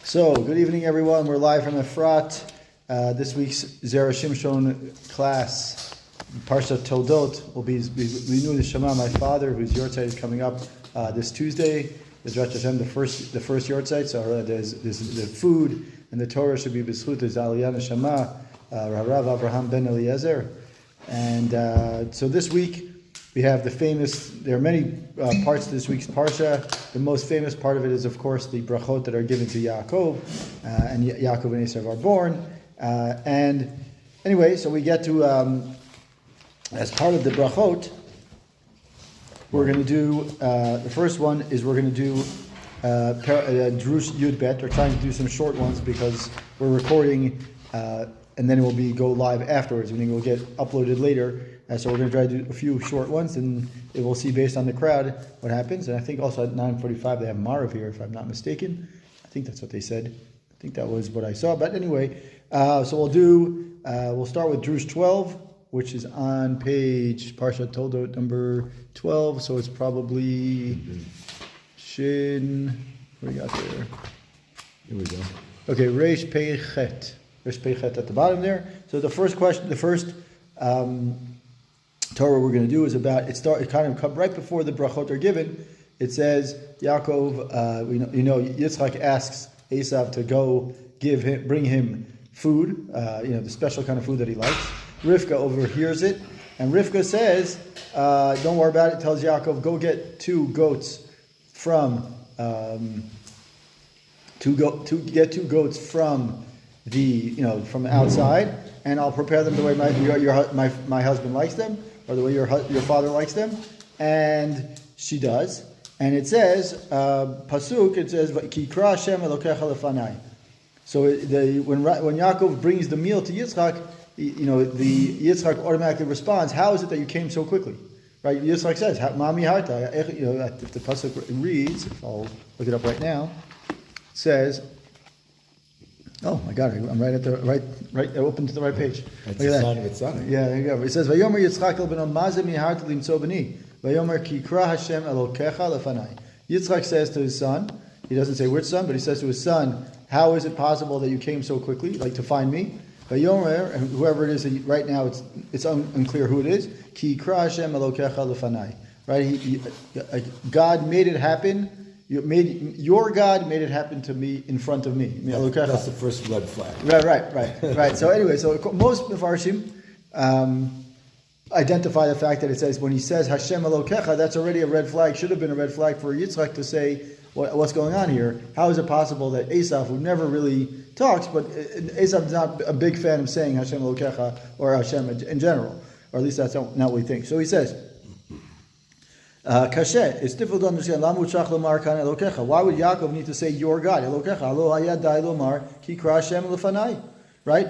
So, good evening, everyone. We're live from Efrat. This week's Zera Shimshon class, Parshat Toldot, will be Linu Neshama, my father, whose yortzeit is coming up this Tuesday. Bezrat Hashem, the first yortzeit. So there's the food and the Torah should be B'zchut Aliyah Neshama, Rav Abraham ben Eliezer. And so this week we have there are many parts to this week's Parsha. The most famous part of it is, of course, the brachot that are given to Yaakov, and Yaakov and Esav are born. And anyway, so we get to, as part of the brachot, we're going to do, the first one is we're going to do Drush Yud Bet. We're trying to do some short ones because we're recording, and then it will go live afterwards, meaning it will get uploaded later. So we're going to try to do a few short ones, and we'll see based on the crowd what happens. And I think also at 9:45 they have Marav here, if I'm not mistaken. I think that's what they said. I think that was what I saw. But anyway, so we'll start with Drush 12, which is on page Parshat Toldot number 12. So it's probably Shin. What do you got there? Here we go. Okay, Reish Pei Chet. Reish Pei Chet at the bottom there. So the first Torah we're going to do is about it kind of come right before the brachot are given. It says Yaakov, Yitzchak asks Esav to go bring him food, the special kind of food that he likes. Rivka overhears it, and Rivka says, "Don't worry about it." Tells Yaakov, "Go get two goats from from outside, and I'll prepare them the way my husband likes them." Or the way your father likes them, and she does. And it says, pasuk. It says, "Kikra Hashem Elokecha lefanai." So when Yaakov brings the meal to Yitzchak, the Yitzchak automatically responds, "How is it that you came so quickly?" Right? Yitzchak says, "Mami harta." If the pasuk reads, I'll look it up right now. It says, "Oh my God! I'm right at the right. I opened to the right page." That's the sign of its son. Yeah, there you go. It says, "Vayomer Yitzchak el beno mazeh miharta limtzo b'ni. Vayomer kikra Hashem Elokecha lefanai." Yitzchak says to his son, he doesn't say which son, but he says to his son, "How is it possible that you came so quickly, like to find me?" Vayomer, and whoever it is, right now it's unclear who it is. Kikra Hashem Elokecha lefanai. Right? God made it happen. Your God made it happen to me in front of me. That's the first red flag. Right. So anyway, most Mefarshim identify the fact that it says when he says Hashem Elokecha, that's already a red flag. Should have been a red flag for Yitzchak to say what's going on here. How is it possible that Esav, who never really talks, but Esav is not a big fan of saying Hashem Elokecha or Hashem in general, or at least that's not what we think. So he says. Kashe, it's difficult to understand. Why would Yaakov need to say your God? Right?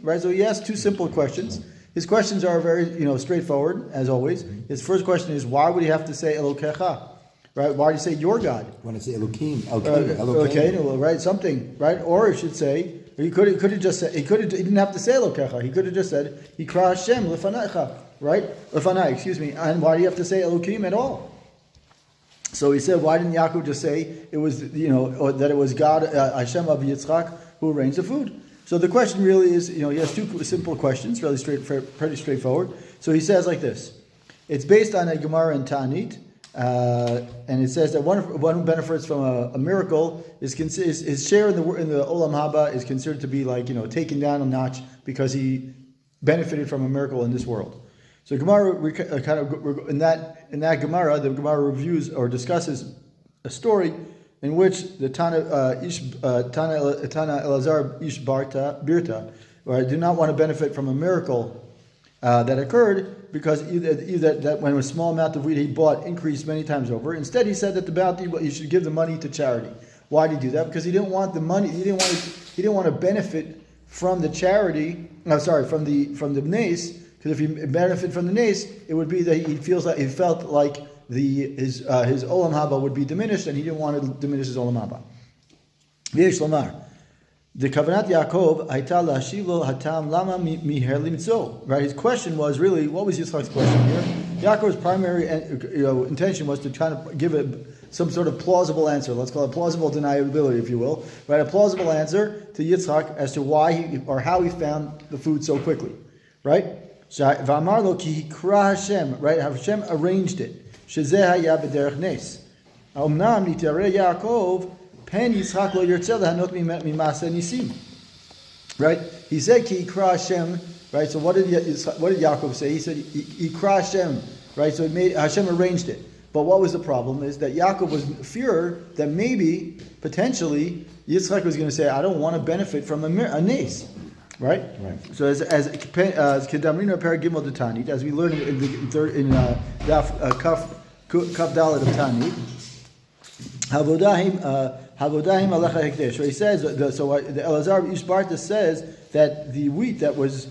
Right? So he asks two simple questions. His questions are very, straightforward as always. His first question is, why would he have to say Elokecha? Right? Why do you say your God? When I say Elokim, right? Something, right? Or it should say. He could have just said. He didn't have to say Elokecha. He could have just said Yikra Hashem lefanaicha, right? Lefanai, excuse me. And why do you have to say Elokim at all? So he said, why didn't Yaakov just say it was or that it was God Hashem of Yitzchak who arranged the food? So the question really is, he has two simple questions, really pretty straightforward. So he says like this. It's based on a Gemara in Ta'anit. And it says that one who benefits from a miracle is his share in the Olam Haba is considered to be like taken down a notch because he benefited from a miracle in this world. So Gemara in that Gemara, the Gemara reviews or discusses a story in which the Tana Elazar Ish Birta do not want to benefit from a miracle that occurred because either that when a small amount of wheat he bought increased many times over. Instead, he said that the bounty you should give the money to charity. Why did he do that? Because he didn't want the money. He didn't want to benefit from the charity. From the nace. Because if he benefit from the nace, it would be that he felt like his olam haba would be diminished, and he didn't want to diminish his olam haba. V'yesh lomar. The Kavanat Yaakov, Haita Lashilo Hatam Lama Miher Limtzo. Right? His question was really, what was Yitzchak's question here? Yaakov's primary intention was to try to give some sort of plausible answer. Let's call it plausible deniability, if you will. Right? A plausible answer to Yitzchak as to why or how he found the food so quickly. Right? V'amar lo ki hikra Hashem. Right? Hashem arranged it. Shezeh haya b'derech nes. Omnam nitareh Yaakov pen Yitzchak lo yirtzeh lehanot mimasa nisim. Right? He said ki hikra Hashem. Right? So what did Yaakov say? He said hikra Hashem. Right? So Hashem arranged it. But what was the problem is that Yaakov was fear that maybe, potentially, Yitzchak was going to say, I don't want to benefit from a nes. Right? So as Kedamrina Paragimel de Tanit, as we learned in Daf Kaf Dalet of Tanit, Havodahim Alecha Hekdesh. So he says, the Elazar Ishbarta says that the wheat that was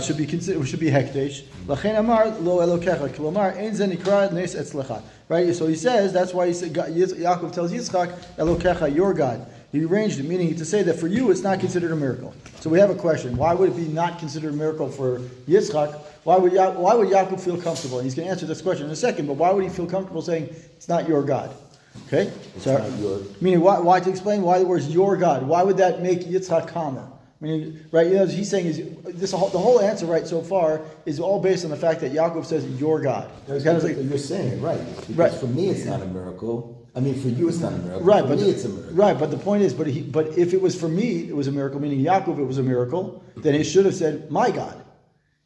should be hekdesh. Lachen amar lo elokecha kilomar ein ze nikra nes etzlecha. Right. So he says that's why he said Yaakov tells Yitzchak Elokecha, your God. He arranged it, meaning to say that for you it's not considered a miracle. So we have a question: why would it be not considered a miracle for Yitzchak? Why would Yaakov feel comfortable? And he's going to answer this question in a second. But why would he feel comfortable saying it's not your God? Okay. So meaning why to explain why the words your God? Why would that make Yitzchak calmer? I mean, right? You know, he's saying is the whole answer right so far is all based on the fact that Yaakov says your God. It's kind of like, you're saying it right. Because for me it's not a miracle. I mean, for you it's not a miracle. Right, for me it's a miracle. Right, but the point is, but if it was for me, it was a miracle. Meaning Yaakov, it was a miracle. Then he should have said my God.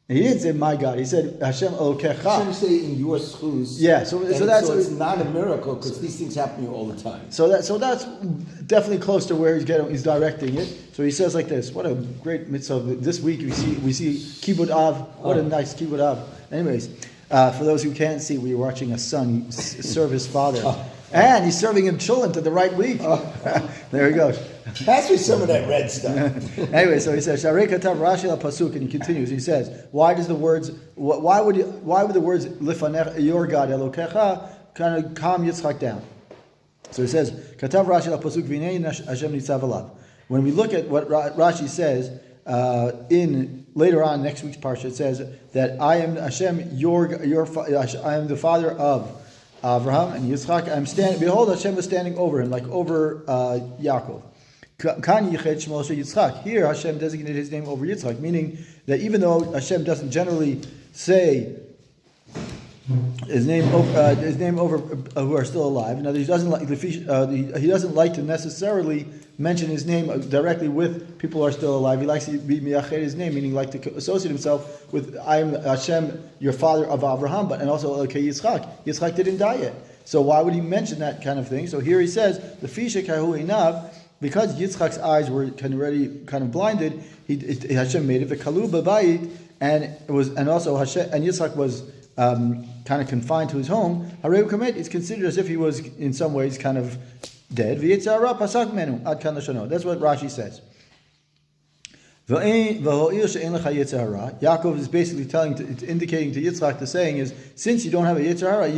And he didn't say my God. He said Hashem Elokecha. Hashem say in your schools. Yeah, so it's not a miracle because these things happen to you all the time. So that's definitely close to where he's directing it. So he says like this. What a great mitzvah! This week we see Kibbud Av. What a nice Kibbud Av. Anyways, for those who can't see, we were watching a son serve his father, and he's serving him cholent at the right week. There he goes. Pass me some of that red stuff. Anyway, so he says, Sharei katav Rashi al pasuk, and he continues. He says, why would the words lifanech your God Elokecha kind of calm Yitzchak down? So he says, katav Rashi al pasuk v'nei Hashem nitzav alav. When we look at what Rashi says in later on next week's parsha, it says that I am Hashem, I am the father of Abraham and Yitzchak. I'm standing. Behold, Hashem is standing over him, like over Yaakov. Here Hashem designated his name over Yitzchak, meaning that even though Hashem doesn't generally say his name over who are still alive, in other words, he doesn't like to necessarily mention his name directly with people who are still alive. He likes to be miyached his name, meaning like to associate himself with I am Hashem, your father of Abraham, and also Yitzchak. Yitzchak didn't die yet, so why would he mention that kind of thing? So here he says the fisha kahu einav. Because Yitzchak's eyes were kind of blinded, Hashem made it the kalu b'bayit, and also Yitzchak was kind of confined to his home. Hareu kamet, it's considered as if he was in some ways kind of dead. V'yitzara pasak menu ad kan lashano. That's what Rashi says. Yaakov is basically indicating to Yitzchak, the saying is, since you don't have a Yetzer Hara,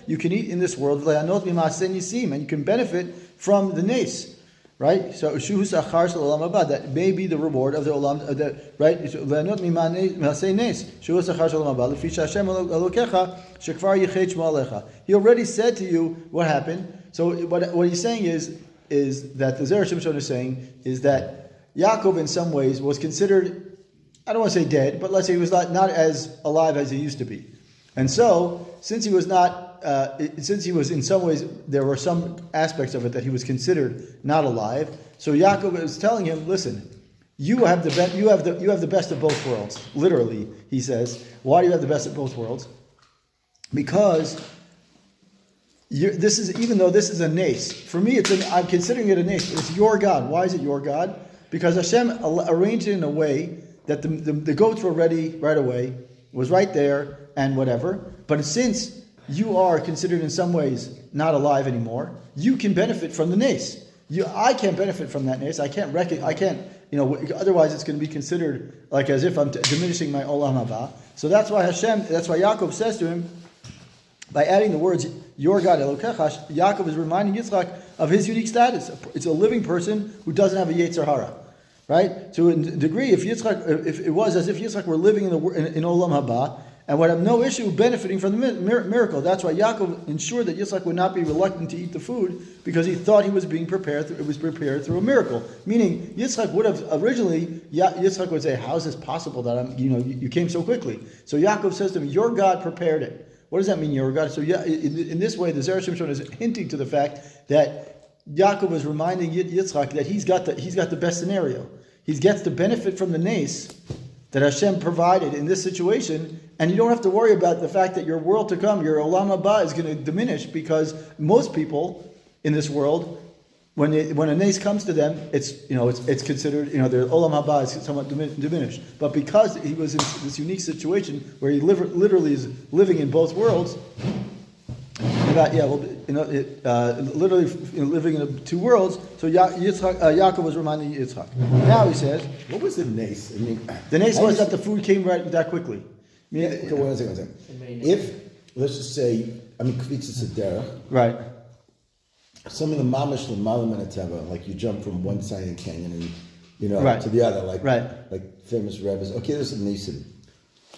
you can eat in this world, and you can benefit from the nes, right? So that may be the reward of the olam, right? He already said to you what happened. So what he's saying is that the Zera Shimshon is saying is that Yaakov, in some ways, was considered, I don't want to say dead, but let's say he was not as alive as he used to be. And so, since he was in some ways, there were some aspects of it that he was considered not alive. So Yaakov is telling him, listen, you have the best of both worlds. Literally, he says. Why do you have the best of both worlds? Because even though this is a nes, for me, I'm considering it a nes, but it's your God. Why is it your God? Because Hashem arranged it in a way that the goats were ready right away, was right there, and whatever. But since you are considered in some ways not alive anymore, you can benefit from the nes. I can't benefit from that nes. I can't. Otherwise, it's going to be considered like as if I'm diminishing my olam haba. So that's why Yaakov says to him, by adding the words "your God Elokecha," Yaakov is reminding Yitzchak of his unique status. It's a living person who doesn't have a Yetzer Hara, right? To a degree, if it was as if Yitzchak were living in olam haba, and would have no issue benefiting from the miracle. That's why Yaakov ensured that Yitzchak would not be reluctant to eat the food because he thought he was being prepared. It was prepared through a miracle. Meaning Yitzchak would have originally. Yitzchak would say, "How is this possible that you came so quickly?" So Yaakov says to him, "Your God prepared it." What does that mean, your God? So in this way, the Zera Shimshon is hinting to the fact that Yaakov is reminding Yitzchak that he's got the best scenario. He gets the benefit from the nace that Hashem provided in this situation, and you don't have to worry about the fact that your world to come, your olam haba, is going to diminish, because most people in this world, when a nace comes to them, it's considered, their olam haba is somewhat diminished. But because he was in this unique situation where he literally is living in both worlds, literally living in the two worlds. So Yaakov was reminding Yitzchak. Now he says, what was the nace? I mean, the nace was that the food came right that quickly. Okay, one second. If, let's just say, kvitza sedera, right? Some of the mamash l'malam and ateva, like you jump from one side of the canyon and right. to the other, like famous rabbis. Okay, there's a nisim,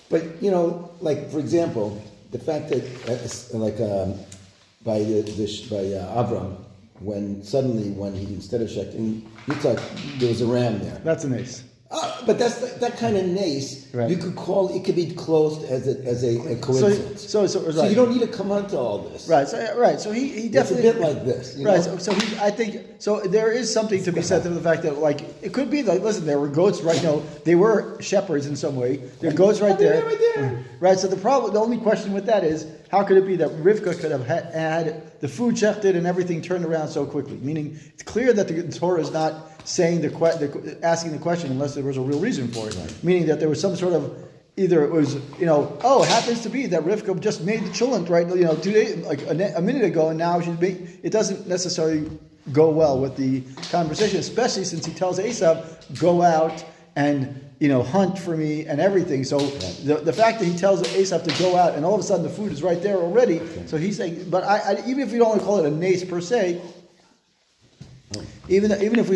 but like for example, the fact that by Avram, when he instead of shechting Yitzchak, there was a ram there. That's a nace. But that's that kind of nace. Right. You could call it could be closed as a coincidence. So you don't need to come onto all this. Right. So he definitely. It's a bit like this. Right. I think there is something to be said to the fact that it could be like, listen, there were goats right now. They were shepherds in some way. There are goats right there. Right. So the only question with that is, how could it be that Rivka could have had the food shechted and everything turned around so quickly? Meaning, it's clear that the Torah is not saying asking the question unless there was a real reason for it. Right. Meaning that there was some sort of, either it was, it happens to be that Rivka just made the chulent, right, 2 days, like a minute ago, and now it doesn't necessarily go well with the conversation, especially since he tells Esav, go out and, hunt for me and everything. So the fact that he tells Esav to go out and all of a sudden the food is right there already. Okay. So he's saying, but even if we don't call it a nace per se, even if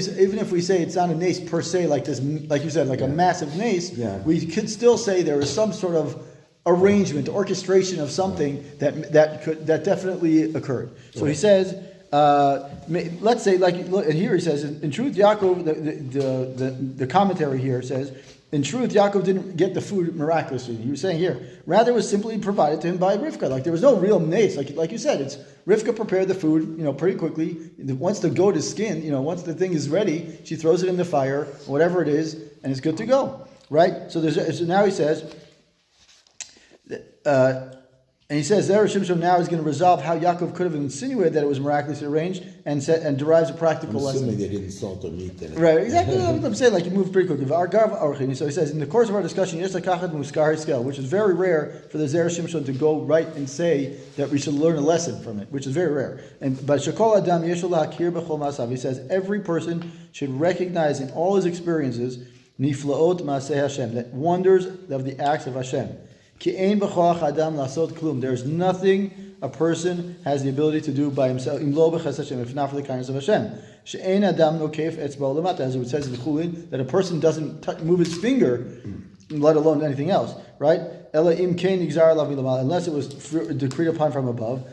we say it's not a nace per se, like this, like you said, like a massive nace, we could still say there is some sort of arrangement, orchestration of something that definitely occurred. So he says, let's say, and here he says, in truth, Yaakov, the commentary here says, in truth, Yaakov didn't get the food miraculously. He was saying here, rather it was simply provided to him by Rivka. Like there was no real nace. Like you said, it's Rivka prepared the food, pretty quickly. Once the goat is skinned, once the thing is ready, she throws it in the fire, whatever it is, and it's good to go, right? So now he says, and he says, Zera Shimshon now is going to resolve how Yaakov could have insinuated that it was miraculously arranged and derives a practical lesson. Assuming they didn't salt or meat in it. Right, exactly. I'm saying, like you move pretty quickly. So he says, in the course of our discussion, which is very rare for the Zera Shimshon to go right and say that we should learn a lesson from it, which is very rare. But Shekol Adam Yeshul Hakir B'chol Masav, he says, every person should recognize in all his experiences Niflaot Maaseh Hashem, that wonders of the acts of Hashem. There's nothing a person has the ability to do by himself, if not for the kindness of Hashem. As it says in the Chulin, that a person doesn't move his finger, let alone anything else, right? Unless it was decreed upon from above.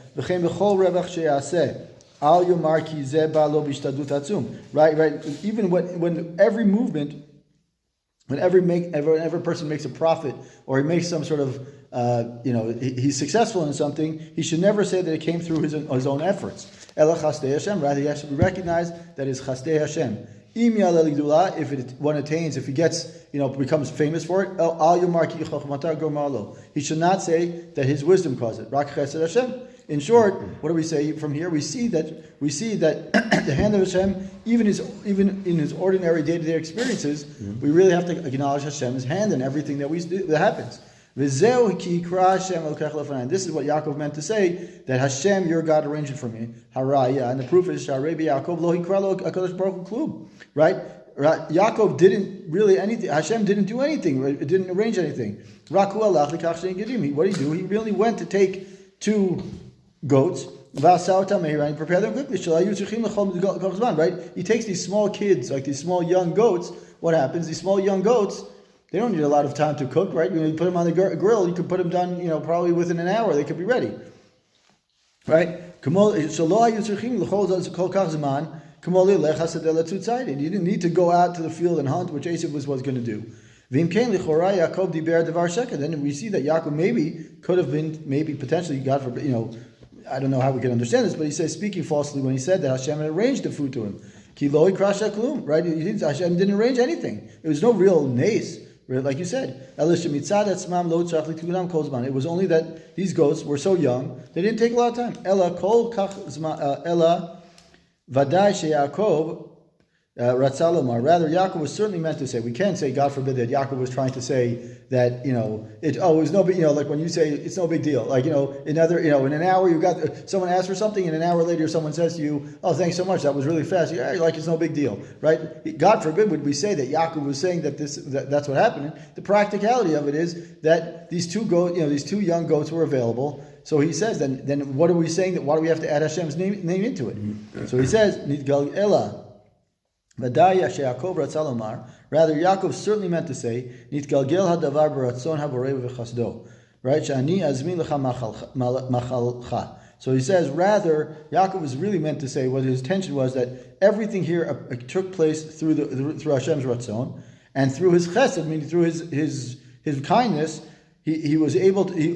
Right? Even when every movement, whenever a person makes a profit or he makes some sort of, he's successful in something, he should never say that it came through his own efforts. Ela chastei Hashem, rather he has to recognize that it's chastei Hashem. If he gets, becomes famous for it, he should not say that his wisdom caused it. Hashem. In short, what do we say from here? We see that the hand of Hashem, even in his ordinary day-to-day experiences, we really have to acknowledge Hashem's hand in everything that happens. This is what Yaakov meant to say, that Hashem, your God, arranged it for me. And the proof is right? Yaakov didn't really anything. Hashem didn't do anything. It didn't arrange anything. What did he do? He really went to take 2 goats, and prepare them quickly. Right? He takes these small kids, like these small young goats. What happens? These small young goats, They don't need a lot of time to cook, right? You put them on the grill, you could put them done, probably within an hour, they could be ready. Right? So you didn't need to go out to the field and hunt, which Esav was going to do. Then we see that Yaakov could have been, potentially, God forbid, I don't know how we can understand this, but he says speaking falsely when he said that Hashem had arranged the food to him. Right? Hashem didn't arrange anything. It was no real nace, like you said. It was only that these goats were so young, they didn't take a lot of time. Rather, Yaakov was certainly meant to say. We can't say, God forbid, that Yaakov was trying to say that it was no big. Like when you say it's no big deal. Like in an hour you got someone asks for something, and an hour later someone says to you, "Oh, thanks so much. That was really fast." Like it's no big deal, right? God forbid would we say that Yaakov was saying that's what happened. The practicality of it is that these two young goats were available. So he says, then what are we saying? That why do we have to add Hashem's name into it? So he says, Nidgal Ela. Rather, Yaakov certainly meant to say, "Nitgalgel hadavar b'ratzon haborei v'chasdo." Right? Shani azmin lecha machalcha. So he says, rather, Yaakov was really meant to say what his intention was that everything here took place through Hashem's ratzon and through his chesed, meaning through his kindness. He was able to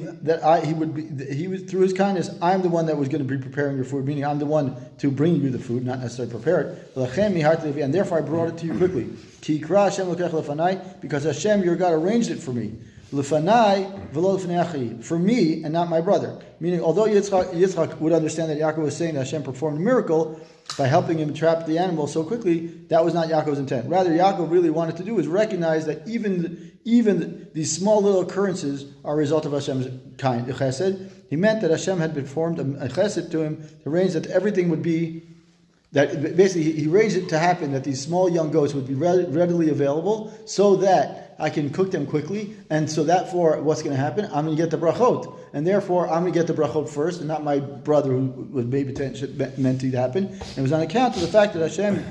through his kindness. I'm the one that was going to be preparing your food, meaning I'm the one to bring you the food, not necessarily prepare it. And therefore I brought it to you quickly. Because Hashem, your God, arranged it for me. For me and not my brother. Meaning, although Yitzchak would understand that Yaakov was saying that Hashem performed a miracle by helping him trap the animal so quickly, that was not Yaakov's intent. Rather, Yaakov really wanted to do is recognize that even these small little occurrences are a result of Hashem's kind chesed. He meant that Hashem had performed a chesed to him to arrange that everything would be, that basically he arranged it to happen that these small young goats would be readily available so that I can cook them quickly, and so therefore what's going to happen? I'm going to get the brachot, and therefore I'm going to get the brachot first, and not my brother who was meant to happen. And it was on account of the fact that Hashem,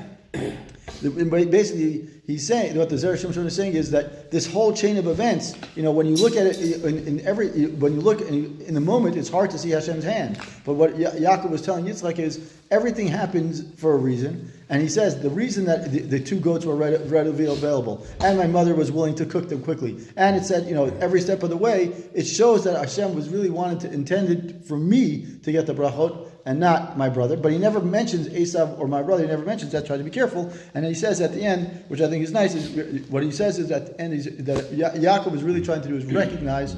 basically, he's saying, what the Zera Shimshon is saying is that this whole chain of events, when you look at it in the moment, it's hard to see Hashem's hand. But what Yaakov was telling Yitzchak is everything happens for a reason. And he says the reason that the two goats were readily available, and my mother was willing to cook them quickly, and it said, every step of the way, it shows that Hashem was really intended for me to get the brachot and not my brother. But he never mentions Esav or my brother. He never mentions that. Try to be careful. And then he says at the end, which I think is nice, is what he says is at the end that Yaakov was really trying to do is recognize.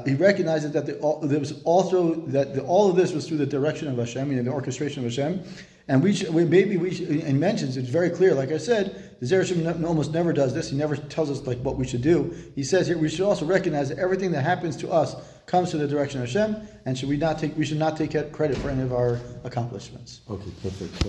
He recognizes that all of this was through the direction of Hashem, the orchestration of Hashem, and he mentions it's very clear. Like I said, the Zera Shimshon almost never does this. He never tells us what we should do. He says here we should also recognize that everything that happens to us comes to the direction of Hashem, and we should not take credit for any of our accomplishments. Okay, perfect.